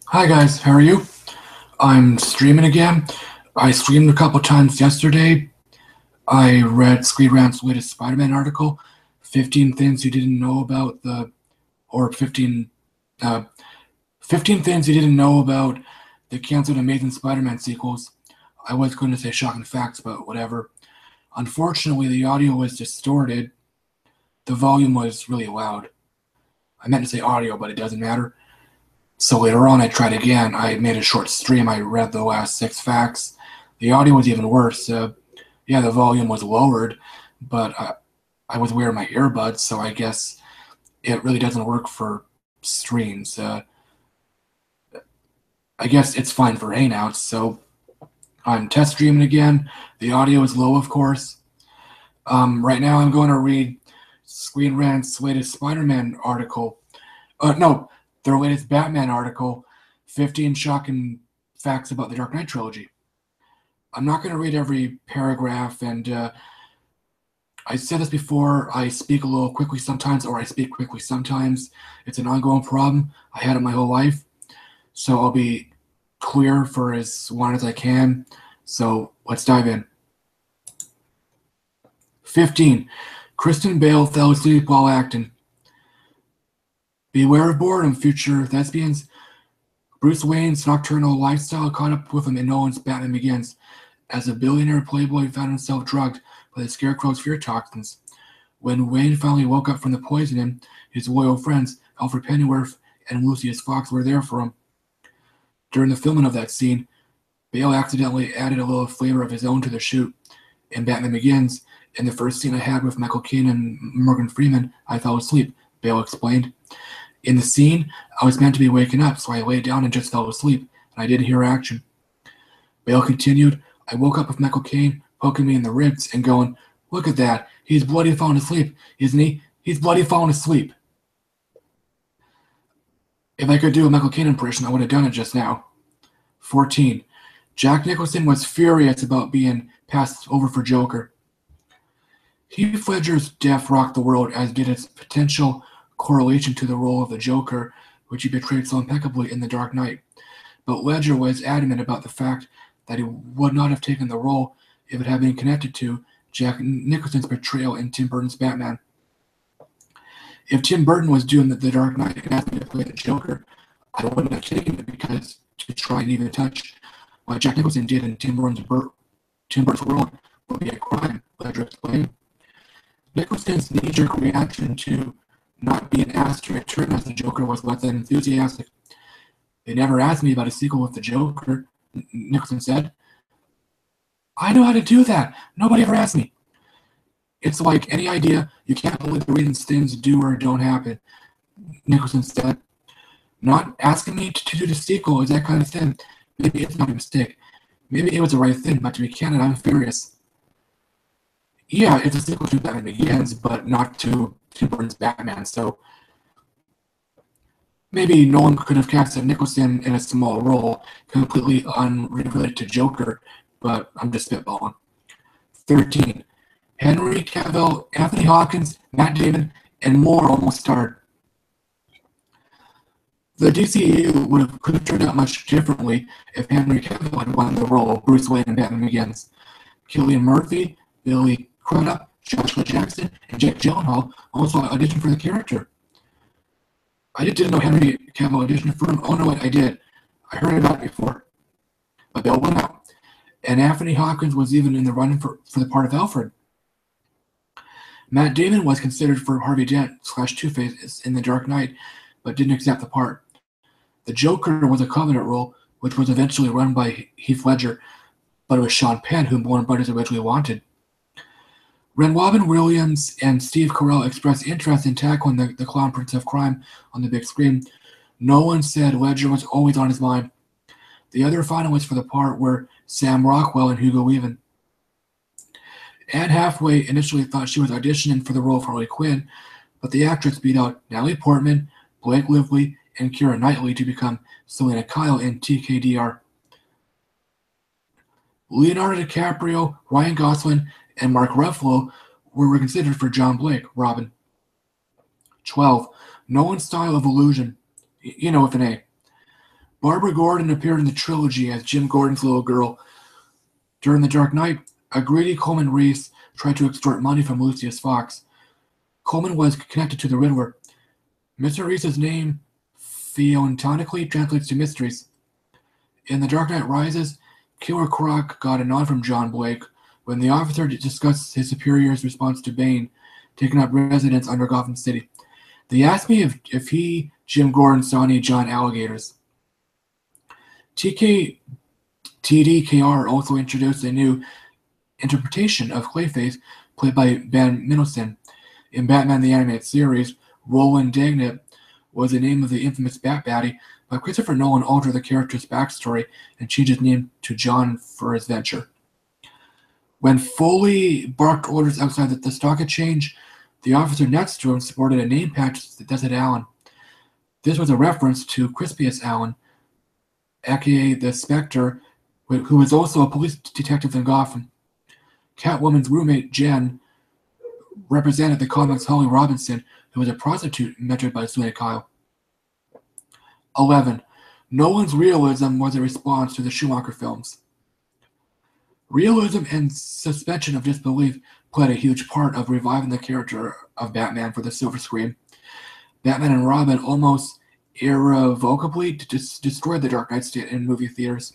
Hi guys, how are you? I'm streaming again. I streamed a couple times yesterday. I read ScreenRant's latest Spider-Man article, 15 things you didn't know about or uh, 15 things you didn't know about the canceled Amazing Spider-Man sequels. I was going to say shocking facts, but whatever. Unfortunately, the audio was distorted. The volume was really loud. I meant to say audio, but it doesn't matter. So later on, I tried again. I made a short stream. I read the last 6 facts. The audio was even worse. Yeah, the volume was lowered, but I was wearing my earbuds, so I guess it really doesn't work for streams. I guess it's fine for Hangouts, so I'm test streaming again. The audio is low, of course. Right now, I'm going to read ScreenRant's latest Spider-Man article. No, their latest Batman article, 15 shocking facts about the Dark Knight trilogy. I'm not going to read every paragraph, and I said this before, I speak a little quickly sometimes, or I speak quickly sometimes. It's an ongoing problem. I had it my whole life, so I'll be clear for as long as I can. So let's dive in. 15. Kristen Bale fell asleep while acting. Beware of boredom, future thespians. Bruce Wayne's nocturnal lifestyle caught up with him in Nolan's Batman Begins, as a billionaire playboy found himself drugged by the Scarecrow's fear toxins. When Wayne finally woke up from the poisoning, his loyal friends, Alfred Pennyworth and Lucius Fox, were there for him. During the filming of that scene, Bale accidentally added a little flavor of his own to the shoot. In Batman Begins, in the first scene I had with Michael Caine and Morgan Freeman, I fell asleep, Bale explained. In the scene, I was meant to be waking up, so I lay down and just fell asleep, and I didn't hear action. Bale continued, I woke up with Michael Caine poking me in the ribs and going, look at that, he's bloody falling asleep, isn't he? He's bloody falling asleep. If I could do a Michael Caine impression, I would have done it just now. 14. Jack Nicholson was furious about being passed over for Joker. Heath Ledger's death rocked the world, as did its potential correlation to the role of the Joker, which he portrayed so impeccably in The Dark Knight. But Ledger was adamant about the fact that he would not have taken the role if it had been connected to Jack Nicholson's portrayal in Tim Burton's Batman. If Tim Burton was doing The Dark Knight and asked me to play the Joker, I wouldn't have taken it because to try and even touch what Jack Nicholson did in Tim Burton's world would be a crime, Ledger explained. Nicholson's knee-jerk reaction to not being asked to return as the Joker was less than enthusiastic. They never asked me about a sequel with the Joker, Nicholson said. I know how to do that. Nobody ever asked me. It's like any idea, you can't believe the reasons things do or don't happen, Nicholson said. Not asking me to do the sequel is that kind of thing. Maybe it's not a mistake. Maybe it was the right thing, but to be candid, I'm furious. Yeah, it's a sequel to Batman Begins, but not to Tim Burton's Batman, so maybe Nolan could have casted Nicholson in a small role, completely unrelated to Joker, but I'm just spitballing. 13. Henry Cavill, Anthony Hopkins, Matt Damon, and more almost starred. The DCEU could have turned out much differently if Henry Cavill had won the role of Bruce Wayne in Batman Begins. Cillian Murphy, Billy Crudup, Joshua Jackson, and Jake Gyllenhaal also auditioned for the character. I didn't know Henry Cavill auditioned for him. Oh no, I did. I heard about it before. But Bill went out. And Anthony Hopkins was even in the running for the part of Alfred. Matt Damon was considered for Harvey Dent / Two-Face in The Dark Knight, but didn't accept the part. The Joker was a Covenant role, which was eventually run by Heath Ledger, but it was Sean Penn whom Warner Brothers originally wanted. Robin Williams and Steve Carell expressed interest in tackling the Clown Prince of Crime on the big screen. Nolan said Ledger was always on his mind. The other finalists for the part were Sam Rockwell and Hugo Weaving. Anne Hathaway initially thought she was auditioning for the role of Harley Quinn, but the actress beat out Natalie Portman, Blake Lively, and Keira Knightley to become Selena Kyle in TKDR. Leonardo DiCaprio, Ryan Gosling, and Mark Ruffalo were considered for John Blake, Robin. 12. Nolan's style of illusion. With an A. Barbara Gordon appeared in the Trilogy as Jim Gordon's little girl. During The Dark Knight, a greedy Coleman Reese tried to extort money from Lucius Fox. Coleman was connected to the Riddler. Mr. Reese's name phonetically translates to mysteries. In The Dark Knight Rises, Killer Croc got a nod from John Blake when the officer discussed his superior's response to Bane taking up residence under Gotham City. They asked me if he, Jim Gordon, saw any giant alligators. TDKR also introduced a new interpretation of Clayface, played by Ben Mendelsohn. In Batman the Animated Series, Roland Dagnett was the name of the infamous Bat-Baddie, but Christopher Nolan altered the character's backstory and changed his name to John for his venture. When Foley barked orders outside the stock exchange, the officer next to him sported a name patch that said Allen. This was a reference to Crispius Allen, aka the Spectre, who was also a police detective in Gotham. Catwoman's roommate, Jen, represented the comic's Holly Robinson, who was a prostitute mentored by Selena Kyle. 11. Nolan's realism was a response to the Schumacher films. Realism and suspension of disbelief played a huge part of reviving the character of Batman for the silver screen. Batman and Robin almost irrevocably destroyed the Dark Knight in movie theaters.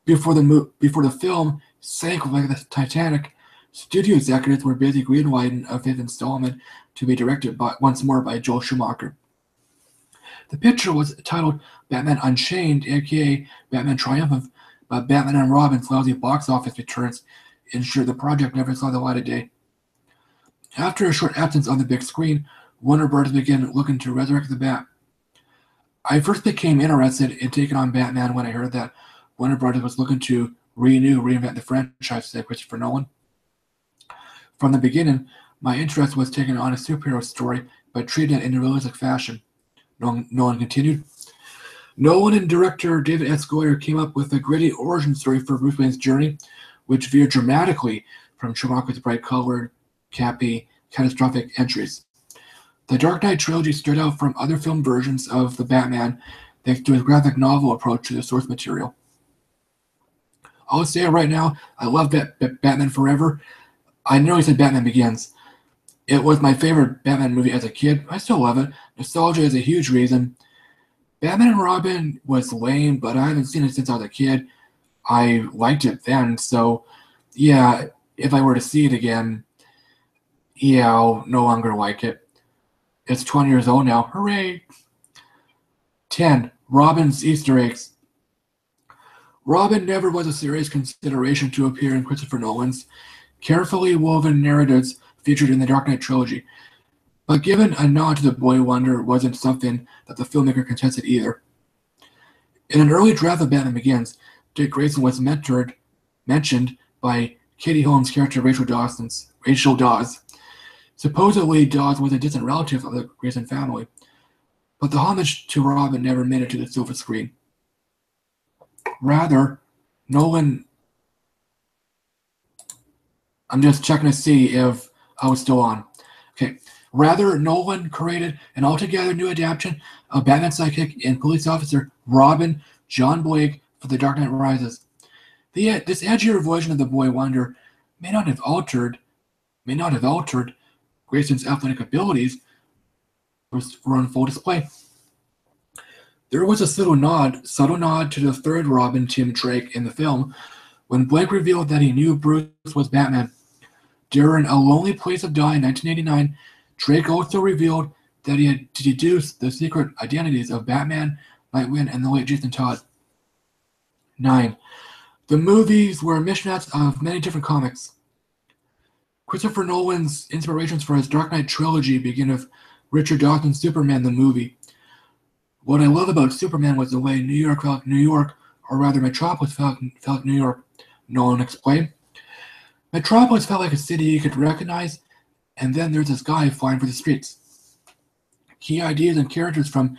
Before the film sank like the Titanic, studio executives were busy greenlighting a fifth installment to be directed once more by Joel Schumacher. The picture was titled Batman Unchained, aka Batman Triumphant, but Batman and Robin's lousy box office returns ensured the project never saw the light of day. After a short absence on the big screen, Warner Bros. Began looking to resurrect the Bat. I first became interested in taking on Batman when I heard that Warner Bros. Was looking to reinvent the franchise, said Christopher Nolan. From the beginning, my interest was taking on a superhero story, but treating it in a realistic fashion. Nolan continued. Nolan and director David S. Goyer came up with a gritty origin story for Bruce Wayne's journey, which veered dramatically from Schumacher's bright-colored, campy, catastrophic entries. The Dark Knight trilogy stood out from other film versions of the Batman thanks to his graphic novel approach to the source material. I'll say it right now, I love Batman Forever. I know he said Batman Begins. It was my favorite Batman movie as a kid. I still love it. Nostalgia is a huge reason. Batman and Robin was lame, but I haven't seen it since I was a kid. I liked it then, so yeah, if I were to see it again, yeah, I'll no longer like it. It's 20 years old now. Hooray! 10. Robin's Easter eggs. Robin never was a serious consideration to appear in Christopher Nolan's carefully woven narratives featured in the Dark Knight trilogy, but given a nod to the Boy Wonder wasn't something that the filmmaker contested either. In an early draft of Batman Begins, Dick Grayson was mentioned by Katie Holmes' character Rachel Dawes. Supposedly, Dawes was a distant relative of the Grayson family, but the homage to Robin never made it to the silver screen. Rather, Nolan... I'm just checking to see if I was still on. Okay. Rather, Nolan created an altogether new adaptation of Batman sidekick and police officer Robin John Blake for The Dark Knight Rises. This edgier version of the Boy Wonder may not have altered Grayson's athletic abilities were on full display. There was a subtle nod to the third Robin, Tim Drake, in the film when Blake revealed that he knew Bruce was Batman. During A Lonely Place of Die in 1989, Drake also revealed that he had deduced the secret identities of Batman, Nightwing, and the late Jason Todd. 9. The movies were a mishmash of many different comics. Christopher Nolan's inspirations for his Dark Knight trilogy begin with Richard Dawson's Superman the movie. What I love about Superman was the way New York felt like New York, or rather Metropolis felt like New York, Nolan explained. Metropolis felt like a city you could recognize, and then there's this guy flying for the streets. Key ideas and characters from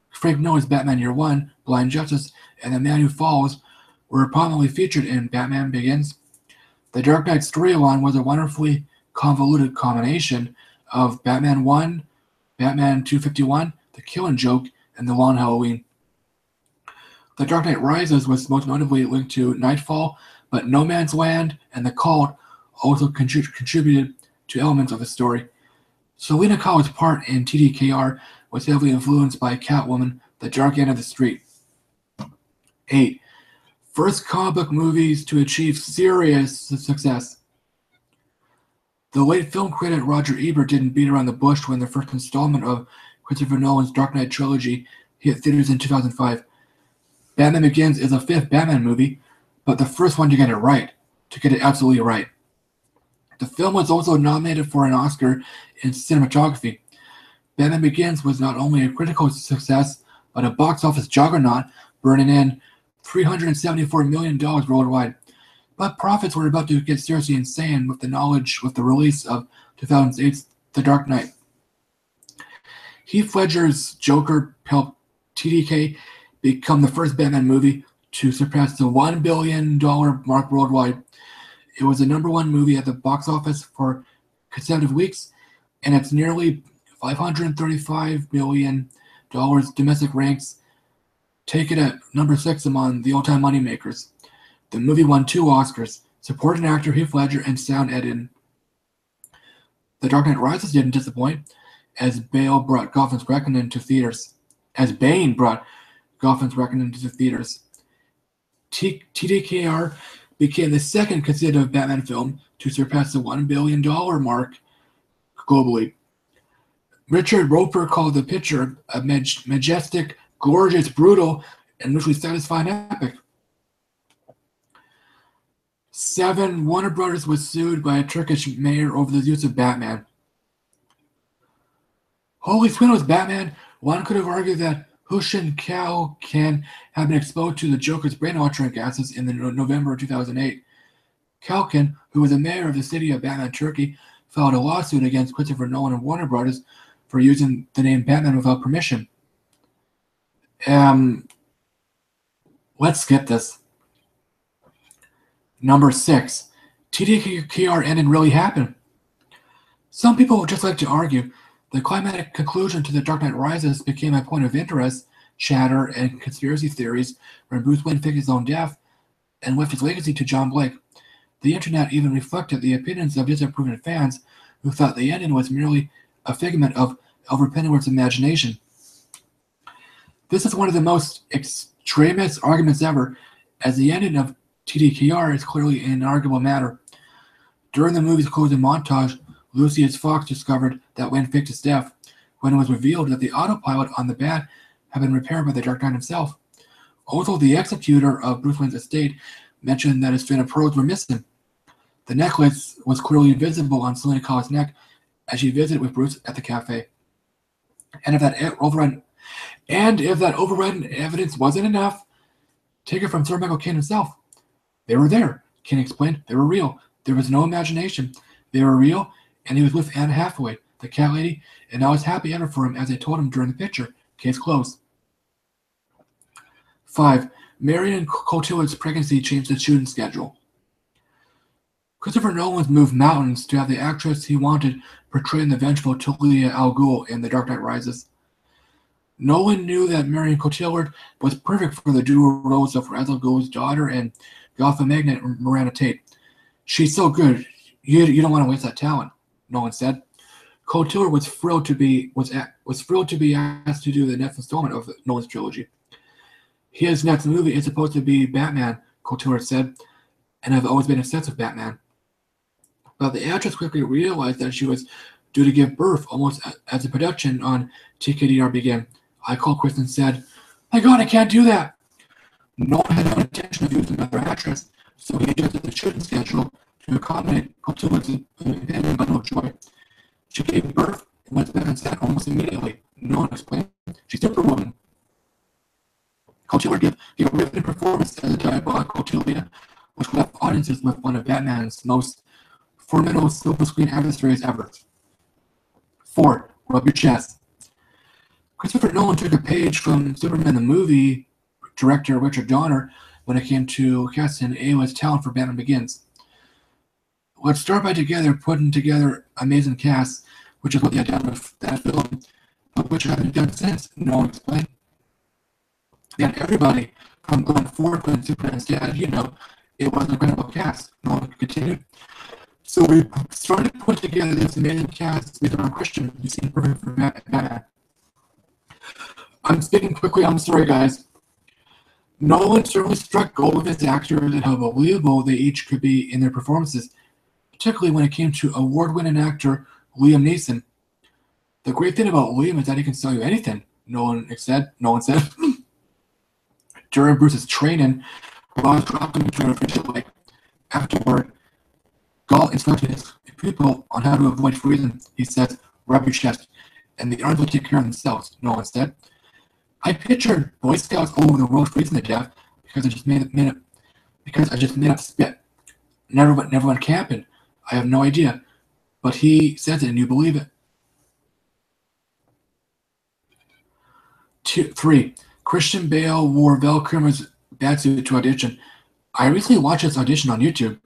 Frank Miller's Batman Year One, Blind Justice, and The Man Who Falls were prominently featured in Batman Begins. The Dark Knight storyline was a wonderfully convoluted combination of Batman 1, Batman 251, The Killing Joke, and The Long Halloween. The Dark Knight Rises was most notably linked to Nightfall, but No Man's Land and The Cult also contributed to elements of the story. Selena Kyl's part in TDKR was heavily influenced by Catwoman, The Dark End of the Street. 8. First comic book movies to achieve serious success. The late film critic Roger Ebert didn't beat around the bush when the first installment of Christopher Nolan's Dark Knight trilogy hit theaters in 2005. Batman Begins is the fifth Batman movie, but the first one to get it absolutely right. The film was also nominated for an Oscar in cinematography. Batman Begins was not only a critical success, but a box office juggernaut, burning in $374 million worldwide. But profits were about to get seriously insane with the release of 2008's The Dark Knight. Heath Ledger's Joker helped TDK become the first Batman movie to surpass the $1 billion mark worldwide. It was the #1 movie at the box office for consecutive weeks, and its nearly $535 million domestic ranks take it at number 6 among the all-time moneymakers. The movie won 2 Oscars, supporting actor Heath Ledger and sound editing. The Dark Knight Rises didn't disappoint, as Bane brought Gotham's Reckoning to theaters. TDKR became the second consecutive Batman film to surpass the $1 billion mark globally. Richard Roper called the picture a majestic, gorgeous, brutal, and visually satisfying epic. 7. Warner Brothers was sued by a Turkish mayor over the use of Batman. Holy Swindle was Batman. One could have argued that Hussein Kalkan had been exposed to the Joker's brain-altering gases in November of 2008. Kalkan, who was the mayor of the city of Batman, Turkey, filed a lawsuit against Christopher Nolan and Warner Brothers for using the name Batman without permission. Let's skip this. Number 6. TDKR ending really happened. Some people would just like to argue the climatic conclusion to The Dark Knight Rises became a point of interest, chatter, and conspiracy theories when Bruce Wayne faked his own death and left his legacy to John Blake. The internet even reflected the opinions of disapproving fans who thought the ending was merely a figment of Alfred Pennyworth's imagination. This is one of the most extremist arguments ever, as the ending of TDKR is clearly an inarguable matter. During the movie's closing montage, Lucius Fox discovered that Wayne faked his death, when it was revealed that the autopilot on the Bat had been repaired by the Dark Knight himself. Also, the executor of Bruce Wayne's estate mentioned that his string of pearls were missing. The necklace was clearly visible on Selena Kyl's neck as she visited with Bruce at the cafe. And if that overriding evidence wasn't enough, take it from Sir Michael Caine himself. They were there. Caine explained they were real. There was no imagination. They were real, and he was with Anne Hathaway, the cat lady, and I was happy ever for him, as I told him during the picture. Case closed. 5. Marion Cotillard's pregnancy changed the shooting schedule. Christopher Nolan moved mountains to have the actress he wanted portraying the vengeful Talia al Ghul in The Dark Knight Rises. Nolan knew that Marion Cotillard was perfect for the dual roles of Ra's al Ghul's daughter and Gotham magnate Miranda Tate. She's so good, you don't want to waste that talent, Nolan said. Cotillard was thrilled to be asked to do the next installment of Nolan's trilogy. His next movie is supposed to be Batman, Cotillard said, and I've always been obsessed with Batman. But the actress quickly realized that she was due to give birth almost as the production on TKDR began. I called Chris and said, "My God, I can't do that." Nolan had no intention of using another actress, so he adjusted the shooting schedule to accommodate Cotillard's impending bundle of joy. She gave birth and went back on set almost immediately. Nolan explained, "She's Superwoman." Cotillard gave a riveting performance as a diabolical Talia, which left audiences with one of Batman's most formidable silver screen adversaries ever. 4. Rub your chest. Christopher Nolan took a page from Superman the movie director Richard Donner when it came to casting A-list talent for Batman Begins. Let's start by putting together amazing casts, which is what they had done with that film, but which haven't done since, Nolan explained. They had everybody from Glenn Ford playing Superman's dad, it was an incredible cast. Nolan continued. So we started to put together this amazing cast based on Christian, who seemed perfect for Batman. I'm speaking quickly, I'm sorry guys. Nolan certainly struck gold with his actors and how believable they each could be in their performances, particularly when it came to award-winning actor Liam Neeson. The great thing about Liam is that he can sell you anything, Nolan said. During Bruce's training, Ross dropped him into an official lake. Afterward, Galt instructed his people on how to avoid freezing. He says, "Rub your chest, and the arms will take care of themselves," Nolan said. I pictured Boy Scouts all over the world freezing to death because I just made up spit. Never went camping. I have no idea, but he says it and you believe it. 3. Christian Bale wore Val Kilmer's batsuit to audition. I recently watched this audition on YouTube.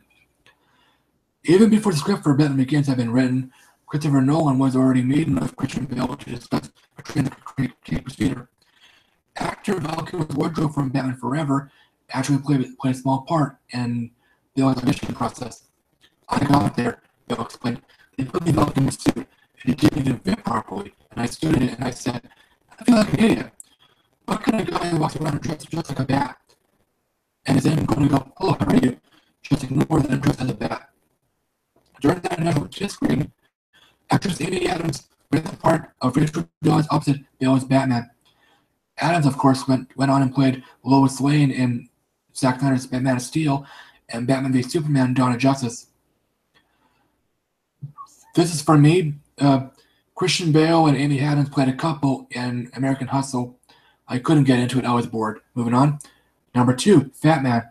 Even before the script for Batman Begins had been written, Christopher Nolan was already meeting with Christian Bale to discuss portraying the creative procedure. Actor Val Kilmer's wardrobe from Batman Forever actually played a small part in Bale's audition process. I got there, Bale explained. They put me in Val Kilmer's suit, and it didn't even fit properly, and I stood in it and I said, I feel like an idiot. What kind of guy who walks around dressed like a bat? And is then going to go, "Hello, how are you?" Just ignore that I'm dressed as a bat. During that initial screening, actress Amy Adams read the part of Rachel Dawes opposite Bale's Batman. Adams, of course, went on and played Lois Lane in Zack Snyder's Man of Steel and Batman v Superman: Dawn of Justice. This is for me. Christian Bale and Amy Adams played a couple in American Hustle. I couldn't get into it. I was bored. Moving on. Number 2, Fat Man.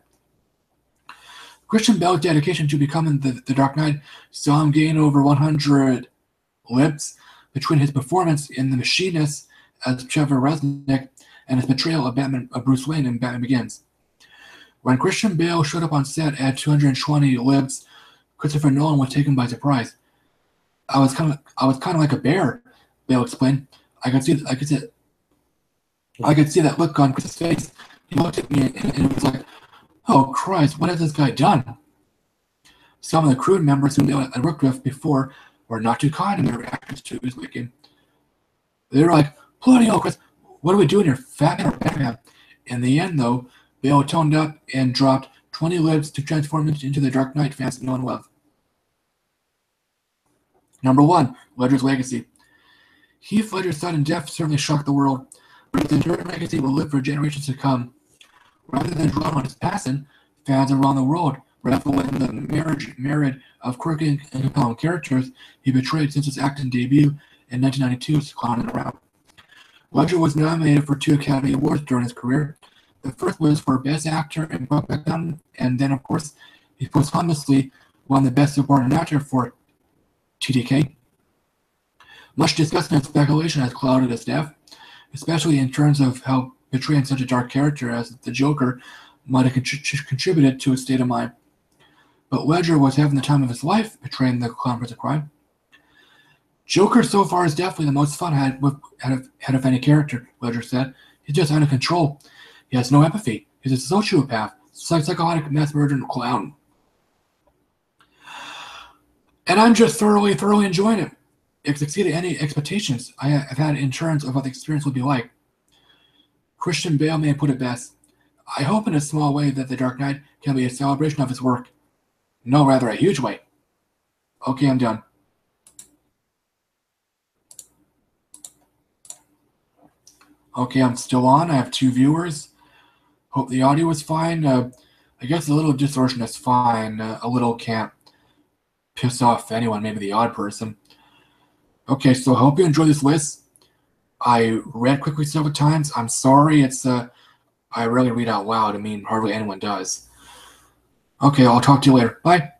Christian Bale's dedication to becoming the Dark Knight saw him gain over 100 libs between his performance in The Machinist as Trevor Resnick and his portrayal of Bruce Wayne in Batman Begins. When Christian Bale showed up on set at 220 libs, Christopher Nolan was taken by surprise. I was kind of like a bear, Bale explained. I could see that look on Chris's face. He looked at me and it was like, "Oh Christ, what has this guy done?" Some of the crew members who Bale had worked with before were not too kind in their reactions to his making. They were like, "Bloody hell, Chris, what are we doing here, Fat Man or Batman?" In the end, though, Bale toned up and dropped 20 libs to transform into the Dark Knight fans know and love. Number 1, Ledger's legacy. Heath Ledger's sudden death certainly shocked the world, but his enduring legacy will live for generations to come. Rather than dwell on his passing, fans around the world revel in the myriad of quirky and compelling characters he portrayed since his acting debut in 1992's Clowning Around. Ledger was nominated for 2 Academy Awards during his career. The first was for Best Actor in Brokeback Mountain, and then, of course, he posthumously won the Best Supporting Actor for TDK. Much discussion and speculation has clouded his death, especially in terms of how portraying such a dark character as the Joker might have contributed to his state of mind. But Ledger was having the time of his life portraying the clown prince of crime. Joker so far is definitely the most fun out of any character, Ledger said. He's just out of control. He has no empathy. He's a sociopath, psychotic mass murdering clown. And I'm just thoroughly enjoying it. It exceeded any expectations I have had in terms of what the experience will be like. Christian Bale may have put it best. I hope in a small way that The Dark Knight can be a celebration of his work. No, rather a huge way. Okay, I'm done. Okay, I'm still on. I have 2 viewers. Hope the audio is fine. I guess a little distortion is fine. A little can't piss off anyone, maybe the odd person. Okay, so I hope you enjoy this list. I read quickly several times. I'm sorry. I rarely read out loud. I mean, hardly anyone does. Okay, I'll talk to you later. Bye.